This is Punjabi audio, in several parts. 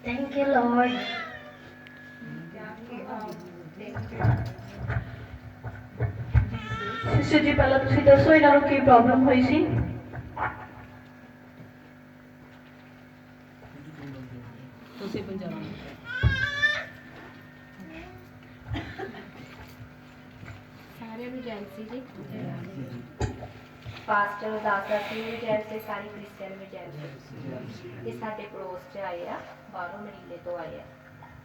Thank you, Lord. ਸਿਸਟਰ ਜੀ ਪਹਿਲਾਂ ਤੁਸੀਂ ਦੱਸੋ ਇਹਨਾਂ ਨੂੰ ਕੀ ਪ੍ਰੋਬਲਮ ਹੋਈ ਸੀ। ਤੁਸੀਂ ਪੰਜਾਬ ਸਾਰਿਆਂ ਨੂੰ ਜੈਨ ਸੀ ਜੀ। ਪਾਸਟਰ ਨੂੰ ਦੱਸਦਾ ਸੀ ਵੀ ਜੈਨ ਸੀ, ਸਾਰੀ ਕ੍ਰਿਸਚੀਅਨ ਵੀ ਜੈਨ ਸੀ। ਇਹ ਸਾਡੇ ਪੜੋਸ 'ਚ ਆਏ ਆ, ਬਾਹਰੋਂ ਮਰੀਲੇ ਤੋਂ ਆਏ ਆ,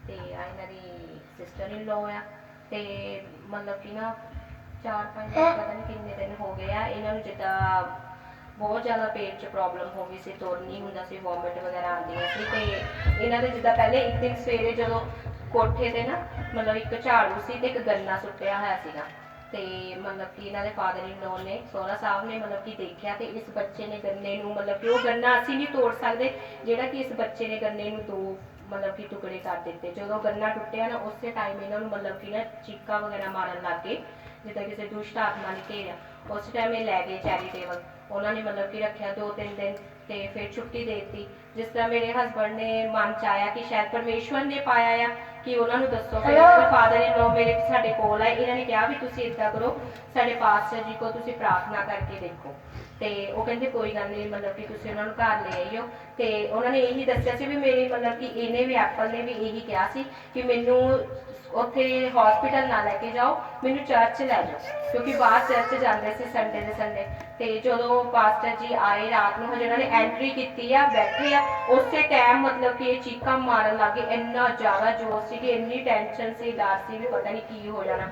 ਤੇ ਆ ਇਹਨਾਂ ਦੀ ਸਿਸਟਰ ਇਨ ਲੋ ਆ, ਤੇ ਮਤਲਬ ਕਿ ਨਾ 4-5 ਪਤਾ ਨਹੀਂ ਕਿੰਨੇ ਦਿਨ ਹੋ ਗਏ ਆ ਇਹਨਾਂ ਨੂੰ, ਜਿੱਦਾਂ ਬਹੁਤ ਜ਼ਿਆਦਾ ਪੇਟ 'ਚ ਪ੍ਰੋਬਲਮ ਹੋ ਗਈ ਸੀ, ਤੁਰ ਨਹੀਂ ਹੁੰਦਾ ਸੀ, ਵੋਮਿਟ ਵਗੈਰਾ ਆਉਂਦੀਆਂ ਸੀ। ਤੇ ਇਹਨਾਂ ਦੇ ਜਿੱਦਾਂ ਪਹਿਲੇ ਇੱਕ ਦਿਨ ਸਵੇਰੇ ਜਦੋਂ ਕੋਠੇ 'ਤੇ ਨਾ ਮਤਲਬ ਇੱਕ ਝਾੜੂ ਸੀ ਤੇ ਇੱਕ ਗੰਨਾ ਸੁੱਟਿਆ ਹੋਇਆ ਸੀਗਾ, ਤੇ ਮਤਲਬ ਕਿ ਇਹਨਾਂ ਦੇ ਫਾਦਰ ਇਨ ਲੋ ਨੇ, ਸੋਹਰਾ ਸਾਹਿਬ ਨੇ ਮਤਲਬ ਕਿ ਦੇਖਿਆ, ਤੇ ਇਸ ਬੱਚੇ ਨੇ ਗੰਨੇ ਨੂੰ ਮਤਲਬ ਕਿ ਉਹ ਗੰਨਾ ਅਸੀਂ ਨਹੀਂ ਤੋੜ ਸਕਦੇ, ਜਿਹੜਾ ਕਿ ਇਸ ਬੱਚੇ ਨੇ ਗੰਨੇ ਨੂੰ ਦੋ ਮਤਲਬ ਕਿ ਟੁਕੜੇ ਕਰ ਦਿੱਤੇ। ਜਦੋਂ ਗੰਨਾ ਟੁੱਟਿਆ ਨਾ ਉਸੇ ਟਾਈਮ ਇਹਨਾਂ ਨੂੰ ਮਤਲਬ ਕਿ ਨਾ ਚੀਕਾਂ ਵਗੈਰਾ ਮਾਰਨ ਲੱਗ ਗਏ, ਜਿੱਦਾਂ ਕਿਸੇ ਦੁਸ਼ਟ ਆਤਮਾ ਨੇ ਘੇਰਿਆ। ਉਸ ਟਾਈਮ ਇਹ ਲੈ ਗਏ ਚੈਰੀਟੇਬਲ, ਉਹਨਾਂ ਨੇ ਮਤਲਬ ਕਿ ਰੱਖਿਆ 2-3 ਦਿਨ, ਤੇ ਫਿਰ ਛੁੱਟੀ ਦੇ ਦਿੱਤੀ। ਜਿਸ ਤਰ੍ਹਾਂ ਮੇਰੇ ਹਸਬੈਂਡ ਨੇ ਮਨ 'ਚ ਆਇਆ ਕਿ ਸ਼ਾਇਦ ਪਰਮੇਸ਼ਵਰ ਨੇ ਪਾਇਆ ਆ ਕਿ ਉਹਨਾਂ ਨੂੰ ਦੱਸੋ। ਫਿਰ ਫਾਦਰ ਇਨ ਲੋ ਮੇਰੇ ਸਾਡੇ ਕੋਲ ਆਏ, ਇਹਨਾਂ ਨੇ ਕਿਹਾ ਵੀ ਤੁਸੀਂ ਇੱਦਾਂ ਕਰੋ, ਸਾਡੇ ਪਾਸਟਰ ਜੀ ਕੋਲ ਤੁਸੀਂ ਪ੍ਰਾਰਥਨਾ ਕਰਕੇ ਦੇਖੋ। ਤੇ ਉਹ ਕਹਿੰਦੇ ਕੋਈ ਗੱਲ ਨਹੀਂ, ਮਤਲਬ ਕਿ ਤੁਸੀਂ ਉਹਨਾਂ ਨੂੰ ਘਰ ਲੈ ਆਈਓ। ਤੇ ਉਹਨਾਂ ਨੇ ਇਹੀ ਦੱਸਿਆ ਸੀ ਵੀ ਮੇਰੀ ਮਤਲਬ ਕਿ ਇਹਨੇ ਵੀ ਐਪਲ ਨੇ ਵੀ ਇਹੀ ਕਿਹਾ ਸੀ ਕਿ ਮੈਨੂੰ ਉੱਥੇ ਹਸਪੀਟਲ ਨਾ ਲੈ ਕੇ ਜਾਓ, ਮੈਨੂੰ ਚਰਚ ਲੈ ਜਾਓ, ਕਿਉਂਕਿ ਬਾਹਰ ਚਰਚ ਜਾਂਦੇ ਸੀ ਸੰਡੇ ਦੇ ਸੰਡੇ। ਤੇ ਜਦੋਂ ਪਾਸਟਰ ਜੀ ਆਏ ਰਾਤ ਨੂੰ, ਹਜੇ ਉਹਨਾਂ ਨੇ ਐਂਟਰੀ ਕੀਤੀ ਆ, ਬੈਠੇ ਆ, ਉਸੇ ਟਾਈਮ ਮਤਲਬ ਕਿ ਇਹ ਚੀਕਾਂ ਮਾਰਨ ਲੱਗੇ। ਇੰਨਾ ਜ਼ਿਆਦਾ ਜ਼ੋਰ ਸੀ ਕਿ ਇੰਨੀ ਟੈਨਸ਼ਨ ਸੀ, ਡਰ ਸੀ ਵੀ ਪਤਾ ਨਹੀਂ ਕੀ ਹੋ ਜਾਣਾ।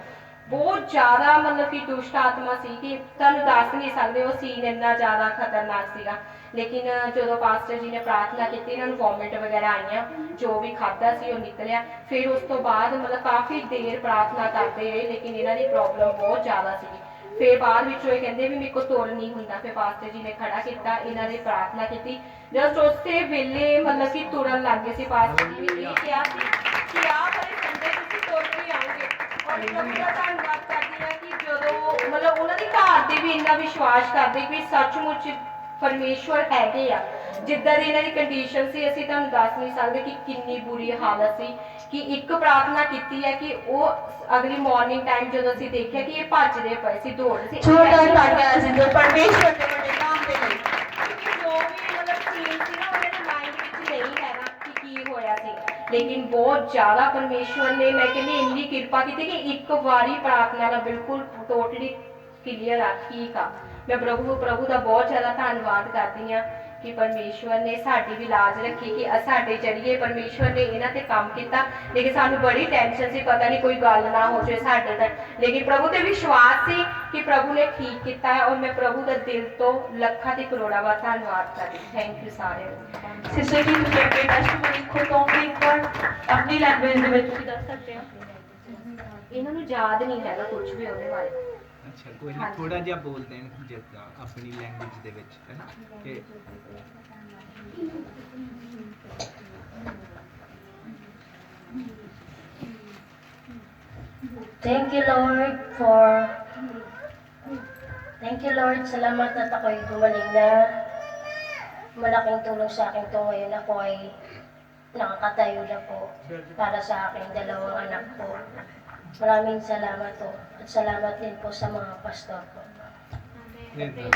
ਬਹੁਤ ਜ਼ਿਆਦਾ ਮਤਲਬ ਕਿ ਦੁਸ਼ਟ ਆਤਮਾ ਸੀ ਕਿ ਤੁਹਾਨੂੰ ਦੱਸ ਨਹੀਂ ਸਕਦੇ, ਉਹ ਸੀਨ ਇੰਨਾ ਜ਼ਿਆਦਾ ਖਤਰਨਾਕ ਸੀਗਾ। ਲੇਕਿਨ ਜਦੋਂ ਪਾਸਟਰ ਜੀ ਨੇ ਪ੍ਰਾਰਥਨਾ ਕੀਤੀ, ਇਹਨਾਂ ਨੂੰ ਵੋਮਿਟ ਵਗੈਰਾ ਆਈਆਂ, ਜੋ ਵੀ ਖਾਧਾ ਸੀ ਉਹ ਨਿਕਲਿਆ। ਫਿਰ ਉਸ ਤੋਂ ਬਾਅਦ ਮਤਲਬ ਕਾਫੀ ਦੇਰ ਪ੍ਰਾਰਥਨਾ ਕਰਦੇ ਰਹੇ, ਲੇਕਿਨ ਇਹਨਾਂ ਦੀ ਪ੍ਰੋਬਲਮ ਬਹੁਤ ਜ਼ਿਆਦਾ ਸੀਗੀ। ਫਿਰ ਬਾਅਦ ਵਿੱਚੋਂ ਇਹ ਕਹਿੰਦੇ ਵੀ ਮੇਰੇ ਕੋਲ ਤੁਰ ਨਹੀਂ ਹੁੰਦਾ। ਫਿਰ ਪਾਸਟਰ ਜੀ ਨੇ ਖੜਾ ਕੀਤਾ, ਇਹਨਾਂ ਦੀ ਪ੍ਰਾਰਥਨਾ ਕੀਤੀ, ਜਸਟ ਉਸੇ ਵੇਲੇ ਮਤਲਬ ਕਿ ਤੁਰਨ ਲੱਗ ਗਏ ਸੀ। ਪਾਸਟਰ ਜੀ ਨੇ ਇਹ ਕਿਹਾ ਸੀ ਕਿ ਆਹ ਵਾਲੇ ਸੰਡੇ ਤੁਸੀਂ ਤੁਰ ਕੇ ਆਓਗੇ। ਔਰ ਪ੍ਰਭੂ ਦਾ ਧੰਨਵਾਦ ਕਰਦੀ ਹਾਂ ਕਿ ਜਦੋਂ ਮਤਲਬ ਉਹਨਾਂ ਦੇ ਘਰ ਦੇ ਵੀ ਇੰਨਾ ਵਿਸ਼ਵਾਸ ਕਰਦੇ ਕਿ ਸੱਚਮੁੱਚ ਪਰਮੇਸ਼ਵਰ ਹੈਗੇ ਆ। ਜਿੱਦਾਂ ਦੀ ਇਹਨਾਂ ਦੀ ਕੰਡੀਸ਼ਨ ਸੀ, ਅਸੀਂ ਤੁਹਾਨੂੰ ਦੱਸ ਨਹੀਂ ਸਕਦੇ ਕਿ ਕਿੰਨੀ ਬੁਰੀ ਹਾਲਤ ਸੀ। ਕਿ ਇੱਕ ਪ੍ਰਾਰਥਨਾ ਕੀਤੀ ਹੈ ਕਿ ਉਹ ਅਗਲੀ ਮਾਰਨਿੰਗ ਟਾਈਮ ਜਦੋਂ ਅਸੀਂ ਦੇਖਿਆ ਕਿ ਇਹ ਭੱਜਦੇ ਪਏ ਸੀ, ਦੌੜ ਸੀ, ਪਰਮੇਸ਼ਵਰ ਦੇ ਵੱਡੇ ਨਾਮ ਦੇ ਲਈ, ਕਿਉਂਕਿ ਜੋ ਵੀ ਮਤਲਬ ਸੀਨ ਸੀ ਨਾ ਉਹਨਾਂ ਦੇ ਮਾਈਂਡ ਵਿੱਚ ਨਹੀਂ ਹੈਗਾ ਕਿ ਕੀ ਹੋਇਆ ਸੀ। ਲੇਕਿਨ ਬਹੁਤ ਜ਼ਿਆਦਾ ਪਰਮੇਸ਼ਵਰ ਨੇ, ਮੈਂ ਕਹਿੰਦੀ ਇੰਨੀ ਕਿਰਪਾ ਕੀਤੀ ਕਿ ਇੱਕ ਵਾਰੀ ਪ੍ਰਾਰਥਨਾ ਨਾਲ ਬਿਲਕੁਲ ਟੋਟਲੀ ਕਲੀਅਰ ਆ, ਠੀਕ ਆ। ਮੈਂ ਪ੍ਰਭੂ ਦਾ ਬਹੁਤ ਜ਼ਿਆਦਾ ਧੰਨਵਾਦ ਕਰਦੀ ਹਾਂ ਕਿ ਪਰਮੇਸ਼ਵਰ ਨੇ ਸਾਡੀ ਵੀ ਲਾਜ ਰੱਖੀ, ਕਿ ਸਾਡੇ ਜਰੀਏ ਪਰਮੇਸ਼ਵਰ ਨੇ ਇਹਨਾਂ ਤੇ ਕੰਮ ਕੀਤਾ। ਲੇਕਿਨ ਸਾਨੂੰ ਬੜੀ ਟੈਨਸ਼ਨ ਸੀ, ਪਤਾ ਨਹੀਂ ਕੋਈ ਗੱਲ ਨਾ ਹੋ ਜਾਏ ਸਾਡੇ ਤੱਕ, ਲੇਕਿਨ ਪ੍ਰਭੂ ਤੇ ਵਿਸ਼ਵਾਸ ਸੀ ਕਿ ਪ੍ਰਭੂ ਨੇ ਠੀਕ ਕੀਤਾ ਹੈ। ਔਰ ਮੈਂ ਪ੍ਰਭੂ ਦਾ ਦਿਲ ਤੋਂ ਲੱਖਾਂ ਤੇ ਕਰੋੜਾਂ ਵਾਰ ਧੰਨਵਾਦ ਕਰਦੀ। ਥੈਂਕ ਯੂ ਸਾਰਿਆਂ ਨੂੰ। ਸਿਸਟਰ ਜੀ ਤੁਸੀਂ ਆਪਣੇ ਟੈਸਟੀਮਨੀ ਖੁਦ ਤੋਂ ਇੱਕ ਵਾਰ ਆਪਣੀ ਲੈਂਗੁਏਜ ਦੇ ਵਿੱਚ ਦੱਸ ਸਕਦੇ ਹੋ। ਇਹਨਾਂ ਨੂੰ ਯਾਦ ਨਹੀਂ ਹੈਗਾ ਕੁਝ ਵੀ ਉਹਦੇ ਬਾਰੇ। ਅੱਛਾ, ਕੋਈ ਨਹੀਂ, ਥੋੜਾ ਜਿਹਾ ਬੋਲ ਦੇਣ ਜਿੱਦਾਂ ਆਪਣੀ ਲੈਂਗੁਏਜ ਦੇ ਵਿੱਚ, ਹੈ ਨਾ ਕਿ Thank you Lord, salamat at ako'y gumaling na. Malaking tulong sa akin to ngayon, ako ay nakakatayo na po para sa aking dalawang anak po. Maraming salamat po at salamat din po sa mga pastor po. Amen.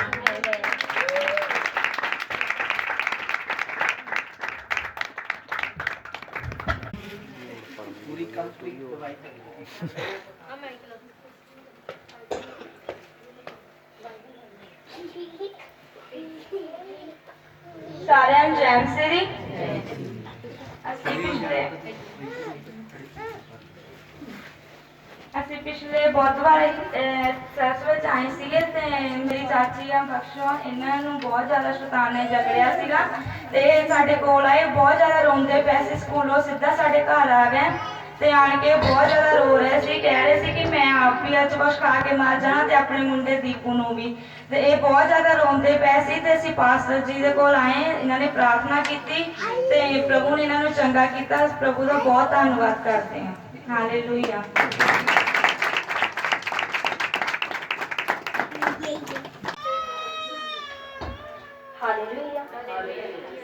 Puri complete provide ਸਾਰਿਆਂ ਨੂੰ ਜੈਨ ਸ੍ਰੀ। ਅਸੀਂ ਪਿਛਲੇ ਬੁੱਧਵਾਰ ਚਰਚ ਵਿੱਚ ਆਏ ਸੀਗੇ ਤੇ ਮੇਰੀ ਚਾਚੀ ਆ ਬਖਸ਼ੋ, ਇਹਨਾਂ ਨੂੰ ਬਹੁਤ ਜ਼ਿਆਦਾ ਸ਼ੈਤਾਨ ਨੇ ਜਕੜਿਆ ਸੀਗਾ ਤੇ ਸਾਡੇ ਕੋਲ ਆਏ, ਬਹੁਤ ਜ਼ਿਆਦਾ ਰੋਂਦੇ ਪਏ ਸੀ। ਸਕੂਲੋਂ ਸਿੱਧਾ ਸਾਡੇ ਘਰ ਆ ਗਏ ਤੇ ਆਣ ਕੇ ਬਹੁਤ ਜ਼ਿਆਦਾ ਰੋ ਰਹੇ ਸੀ, ਕਹਿ ਰਹੇ ਸੀ ਕਿ ਮੈਂ ਆਪ ਵੀ ਅੱਜ ਕੁਛ ਖਾ ਕੇ ਮਰ ਜਾਣਾ ਤੇ ਆਪਣੇ ਮੁੰਡੇ ਦੀਪੂ ਨੂੰ ਵੀ। ਤੇ ਇਹ ਬਹੁਤ ਜ਼ਿਆਦਾ ਰੋਂਦੇ ਪਏ ਸੀ ਤੇ ਅਸੀਂ ਪਾਸਟਰ ਜੀ ਦੇ ਕੋਲ ਆਏ, ਇਹਨਾਂ ਨੇ ਪ੍ਰਾਰਥਨਾ ਕੀਤੀ ਤੇ ਪ੍ਰਭੂ ਨੇ ਇਹਨਾਂ ਨੂੰ ਚੰਗਾ ਕੀਤਾ। ਪ੍ਰਭੂ ਦਾ ਬਹੁਤ ਧੰਨਵਾਦ ਕਰਦੇ ਹਾਂ। ਹਾਲੇਲੂਇਆ। ਹਾਲੇਲੂਇਆ।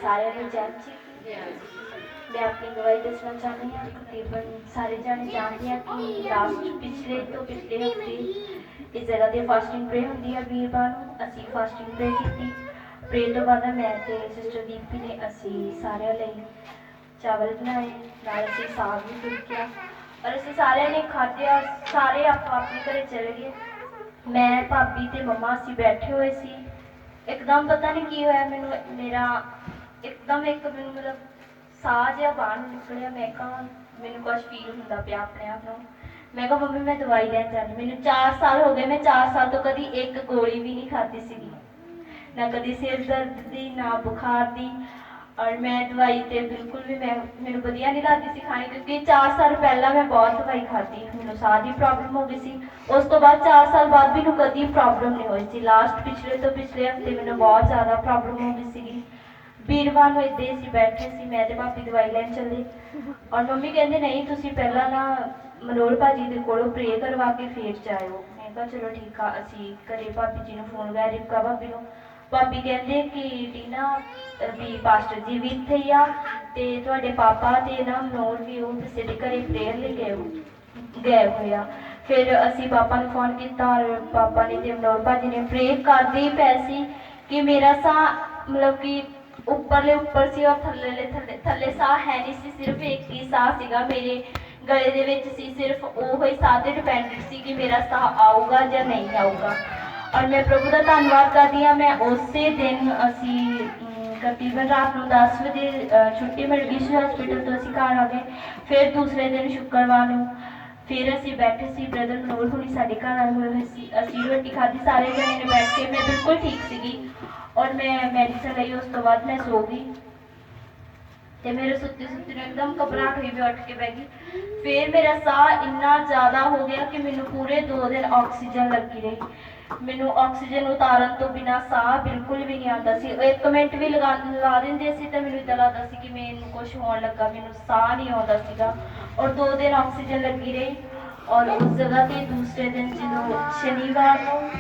ਸਾਰਿਆਂ ਨੂੰ ਜੈ ਜੀ। मैं अपनी गवाही दसना चाहती हाँ। तकरीबन सारे जाने जानते हैं कि लास्ट पिछले हफ्ते इस जगह ते फास्टिंग प्रे होंदी है वीरवार नूं। असीं फास्टिंग प्रे कीती। प्रे तो बाद मैं ते सिस्टर दीपी ने असीं सारिਆਂ ਲਈ चावल बनाए, नाल असीं साग भी फुलकिया और असीं सारिਆਂ ने खाधिया। सारे आपो अपने घरे चले गए। मैं भाभी ते मम्मा असीं बैठे हुए सी। एकदम पता नहीं की होया, मैनूं मेरा एकदम एक मैनूं मतलब ਸਾਹ ਜਿਹਾ ਬਾਹਰ ਨੂੰ ਨਿਕਲਿਆ। ਮੈਂ ਕਿਹਾ ਮੈਨੂੰ ਕੁਛ ਫੀਲ ਹੁੰਦਾ ਪਿਆ ਆਪਣੇ ਆਪ ਨੂੰ। ਮੈਂ ਕਿਹਾ ਮੰਮੀ ਮੈਂ ਦਵਾਈ ਲੈਣ ਜਾਣੀ। ਮੈਨੂੰ 4 ਸਾਲ ਹੋ ਗਏ, ਮੈਂ 4 ਸਾਲ ਤੋਂ ਕਦੀ ਇੱਕ ਗੋਲੀ ਵੀ ਨਹੀਂ ਖਾਧੀ ਸੀਗੀ, ਨਾ ਕਦੀ ਸਿਰ ਦਰਦ ਦੀ ਨਾ ਬੁਖਾਰ ਦੀ। ਔਰ ਮੈਂ ਦਵਾਈ ਤੇ ਬਿਲਕੁਲ ਵੀ ਮੈਨੂੰ ਵਧੀਆ ਨਹੀਂ ਲੱਗਦੀ ਸੀ ਖਾਣੀ, ਕਿਉਂਕਿ 4 ਸਾਲ ਪਹਿਲਾਂ ਮੈਂ ਬਹੁਤ ਦਵਾਈ ਖਾਧੀ, ਮੈਨੂੰ ਸਾਹ ਦੀ ਪ੍ਰੋਬਲਮ ਹੋ ਗਈ ਸੀ। ਉਸ ਤੋਂ ਬਾਅਦ 4 ਸਾਲ ਬਾਅਦ ਮੈਨੂੰ ਕਦੀ ਪ੍ਰੋਬਲਮ ਨਹੀਂ ਹੋਈ ਸੀ। ਲਾਸਟ ਪਿਛਲੇ ਹਫਤੇ ਮੈਨੂੰ ਬਹੁਤ ਜ਼ਿਆਦਾ ਪ੍ਰੋਬਲਮ ਹੋ ਗਈ ਸੀਗੀ। ਵੀਰਵਾਰ ਨੂੰ ਇੱਦਾਂ ਹੀ ਅਸੀਂ ਬੈਠੇ ਸੀ, ਮੈਂ ਤੇ ਭਾਬੀ ਦਵਾਈ ਲੈਣ ਚੱਲੇ ਔਰ ਮੰਮੀ ਕਹਿੰਦੇ ਨਹੀਂ ਤੁਸੀਂ ਪਹਿਲਾਂ ਨਾ ਮਨੋਹਰ ਭਾਜੀ ਦੇ ਕੋਲੋਂ ਪ੍ਰੇ ਕਰਵਾ ਕੇ ਫੇਰ ਜਾਇਓ। ਮੈਂ ਕਿਹਾ ਚਲੋ ਠੀਕ ਆ। ਅਸੀਂ ਘਰੇ ਭਾਬੀ ਜੀ ਨੂੰ ਫੋਨ ਲਾਇਆ, ਰਿਪਕਾ ਭਾਬੀ ਨੂੰ। ਭਾਬੀ ਕਹਿੰਦੇ ਕਿ ਟੀਨਾ ਵੀ ਪਾਸਟਰ ਜੀ ਵੀ ਇੱਥੇ ਹੀ ਆ ਤੇ ਤੁਹਾਡੇ ਪਾਪਾ ਤੇ ਨਾ ਮਨੋਹਰ ਵੀ ਉਹ ਕਿਸੇ ਦੇ ਘਰੇ ਪ੍ਰੇਅਰ ਲਈ ਗਏ ਹੋਏ ਆ। ਫਿਰ ਅਸੀਂ ਪਾਪਾ ਨੂੰ ਫੋਨ ਕੀਤਾ ਔਰ ਪਾਪਾ ਨੇ ਤੇ ਮਨੋਹਰ ਭਾਜੀ ਨੇ ਪ੍ਰੇ ਕਰਦੇ ਹੀ ਪਏ ਸੀ ਕਿ ਮੇਰਾ ਸਾਹ ਮਤਲਬ ਕਿ ਉੱਪਰਲੇ ਉੱਪਰ ਸੀ ਔਰ ਥੱਲੇ ਸਾਹ ਹੈ ਨਹੀਂ ਸੀ। ਸਿਰਫ ਇੱਕ ਹੀ ਸਾਹ ਸੀਗਾ ਮੇਰੇ ਗਲੇ ਦੇ ਵਿੱਚ ਸੀ। ਸਿਰਫ ਉਹ ਹੀ ਸਾਹ ਤੇ ਡਿਪੈਂਡੈਂਟ ਸੀ ਕਿ ਮੇਰਾ ਸਾਹ ਆਊਗਾ ਜਾਂ ਨਹੀਂ ਆਊਗਾ। ਔਰ ਮੈਂ ਪ੍ਰਭੂ ਦਾ ਧੰਨਵਾਦ ਕਰਦੀ ਹਾਂ। ਮੈਂ ਉਸੇ ਦਿਨ ਅਸੀਂ ਤਕਰੀਬਨ ਰਾਤ ਨੂੰ 10 ਵਜੇ ਛੁੱਟੀ ਮਿਲ ਗਈ ਸੀ ਹਸਪੀਟਲ ਤੋਂ, ਅਸੀਂ ਘਰ ਆ ਗਏ। ਫਿਰ ਦੂਸਰੇ ਦਿਨ ਸ਼ੁੱਕਰਵਾਰ ਨੂੰ ਫਿਰ ਅਸੀਂ ਬੈਠੇ ਸੀ, ਬ੍ਰਦਰ ਮਨੋਹਰ ਹੁਣੀ ਸਾਡੇ ਘਰ ਆਏ ਹੋਏ ਸੀ। ਅਸੀਂ ਰੋਟੀ ਖਾਧੀ ਸਾਰੇ ਜਣੇ ਨੇ ਬੈਠ ਕੇ। ਮੈਂ ਬਿਲਕੁਲ ਠੀਕ ਸੀਗੀ ਔਰ ਮੈਂ ਮੈਡੀਸਨ ਲਈ। ਉਸ ਤੋਂ ਬਾਅਦ ਮੈਂ ਸੋ ਗਈ ਤੇ ਮੇਰੇ ਸੁੱਤੇ ਨੂੰ ਇੱਕਦਮ ਘਬਰਾਹਟ ਹੋਈ, ਮੈਂ ਉੱਠ ਕੇ ਬਹਿ ਗਈ। ਫਿਰ ਮੇਰਾ ਸਾਹ ਇੰਨਾ ਜ਼ਿਆਦਾ ਹੋ ਗਿਆ ਕਿ ਮੈਨੂੰ ਪੂਰੇ 2 ਦਿਨ ਆਕਸੀਜਨ ਲੱਗੀ ਰਹੀ। ਮੈਨੂੰ ਆਕਸੀਜਨ ਉਤਾਰਨ ਤੋਂ ਬਿਨਾਂ ਸਾਹ ਬਿਲਕੁਲ ਵੀ ਨਹੀਂ ਆਉਂਦਾ ਸੀ। 1 ਮਿੰਟ ਵੀ ਲਾ ਦਿੰਦੇ ਸੀ ਤਾਂ ਮੈਨੂੰ ਇੱਦਾਂ ਲੱਗਦਾ ਸੀ ਕਿ ਮੈਨੂੰ ਕੁਛ ਹੋਣ ਲੱਗਾ, ਮੈਨੂੰ ਸਾਹ ਨਹੀਂ ਆਉਂਦਾ ਸੀਗਾ। ਔਰ 2 ਦਿਨ ਆਕਸੀਜਨ ਲੱਗੀ ਰਹੀ। ਔਰ ਉਸ ਜਗ੍ਹਾ ਤੇ ਦੂਸਰੇ ਦਿਨ ਜਦੋਂ ਸ਼ਨੀਵਾਰ ਨੂੰ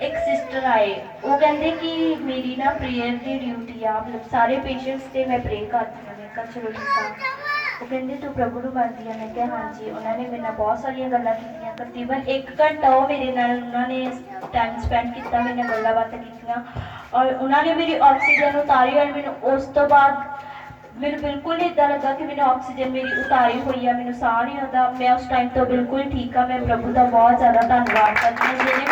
ਇੱਕ ਸਿਸਟਰ ਆਏ, ਉਹ ਕਹਿੰਦੇ ਕਿ ਮੇਰੀ ਨਾ ਪ੍ਰੇਅਰ ਦੀ ਡਿਊਟੀ ਆ, ਮਤਲਬ ਸਾਰੇ ਪੇਸ਼ੈਂਟਸ ਤੇ ਮੈਂ ਪ੍ਰੇ ਕਰਦੀ ਹਾਂ। ਮੈਂ ਕਿਹਾ ਚਲੋ ਠੀਕ ਆ। ਉਹ ਕਹਿੰਦੇ ਤੂੰ ਪ੍ਰਭੂ ਨੂੰ ਮੰਨਦੀ ਆ? ਮੈਂ ਕਿਹਾ ਹਾਂਜੀ। ਉਹਨਾਂ ਨੇ ਮੇਰੇ ਨਾਲ ਬਹੁਤ ਸਾਰੀਆਂ ਗੱਲਾਂ ਕੀਤੀਆਂ। ਤਕਰੀਬਨ 1 ਘੰਟਾ ਉਹ ਮੇਰੇ ਨਾਲ ਉਹਨਾਂ ਨੇ ਟਾਈਮ ਸਪੈਂਡ ਕੀਤਾ, ਮੇਰੇ ਨਾਲ ਗੱਲਾਂ ਬਾਤਾਂ ਕੀਤੀਆਂ ਔਰ ਉਹਨਾਂ ਨੇ ਮੇਰੀ ਆਕਸੀਜਨ ਉਤਾਰੀ। ਔਰ ਮੈਨੂੰ ਉਸ ਤੋਂ ਬਾਅਦ ਮੈਨੂੰ ਬਿਲਕੁਲ ਨਹੀਂ ਇੱਦਾਂ ਲੱਗਾ ਕਿ ਮੈਨੂੰ ਆਕਸੀਜਨ ਮੇਰੀ ਉਤਾਰੀ ਹੋਈ ਆ, ਮੈਨੂੰ ਸਾਹ ਨਹੀਂ ਆਉਂਦਾ। ਮੈਂ ਉਸ ਟਾਈਮ ਤੋਂ ਬਿਲਕੁਲ ਠੀਕ ਆ। ਮੈਂ ਪ੍ਰਭੂ ਦਾ ਬਹੁਤ ਜ਼ਿਆਦਾ ਧੰਨਵਾਦ ਕਰਦੀ ਹਾਂ ਜਿਹਨੇ